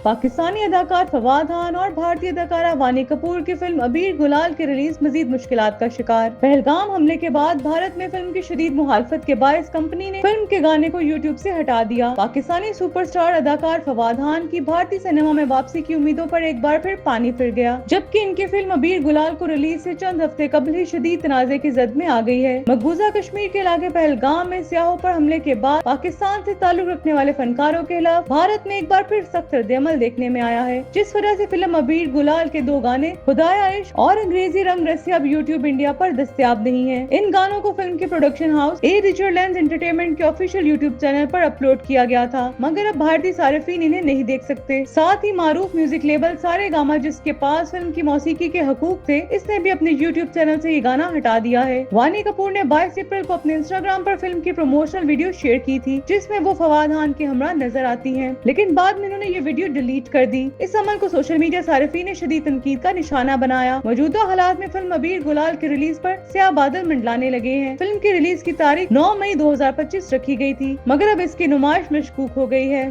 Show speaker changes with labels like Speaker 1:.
Speaker 1: पाकिस्तानी अदाकार फवाद खान और भारतीय अदाकारा वानी कपूर की फिल्म अबीर गुलाल की रिलीज मजीद मुश्किलात का शिकार। पहलगाम हमले के बाद भारत में फिल्म की शदीद मुखालफत के बायस कंपनी ने फिल्म के गाने को यूट्यूब से हटा दिया। पाकिस्तानी सुपरस्टार अदाकार फवाद खान की भारतीय सिनेमा में वापसी की उम्मीदों पर एक बार फिर पानी फिर गया, जबकि इनकी फिल्म अबीर गुलाल को रिलीज से चंद हफ्ते कबल ही शदीद तनाज़े की जद में आ गई है। मकबूजा कश्मीर के इलाके पहलगाम में सियाहों पर हमले के बाद पाकिस्तान से ताल्लुक रखने वाले फनकारों के खिलाफ भारत में एक बार फिर सख्त रद्द-ए-अमल देखने में आया है, जिस वजह से फिल्म अबीर गुलाल के दो गाने खुदाया इश्क और अंग्रेजी रंग रस्सी अब यूट्यूब इंडिया पर दस्तयाब नहीं है। इन गानों को फिल्म के प्रोडक्शन हाउस ए रिचर्ड लेंस एंटरटेनमेंट के ऑफिशियल यूट्यूब चैनल पर अपलोड किया गया था, मगर अब भारतीय सारिफीन इन्हें नहीं देख सकते। साथ ही मारूफ म्यूजिक लेबल सारेगामा, जिसके पास फिल्म की मौसीकी के हकूक थे, इसने भी अपने यूट्यूब चैनल से ये गाना हटा दिया है। वानी कपूर ने 22 अप्रैल को अपने इंस्टाग्राम पर फिल्म की प्रमोशनल वीडियो शेयर की थी, जिसमें वो फवाद खान के हमरा नजर आती हैं, लेकिन बाद में उन्होंने ये वीडियो डिलीट कर दी। इस अमल को सोशल मीडिया सारिफीन ने शदीद तनकीद का निशाना बनाया। मौजूदा हालात में फिल्म अबीर गुलाल की रिलीज पर स्याह बादल मंडलाने लगे हैं। फिल्म की रिलीज की तारीख 9 मई 2025 रखी गई थी, मगर अब इसकी नुमाइश मशकूक हो गई है।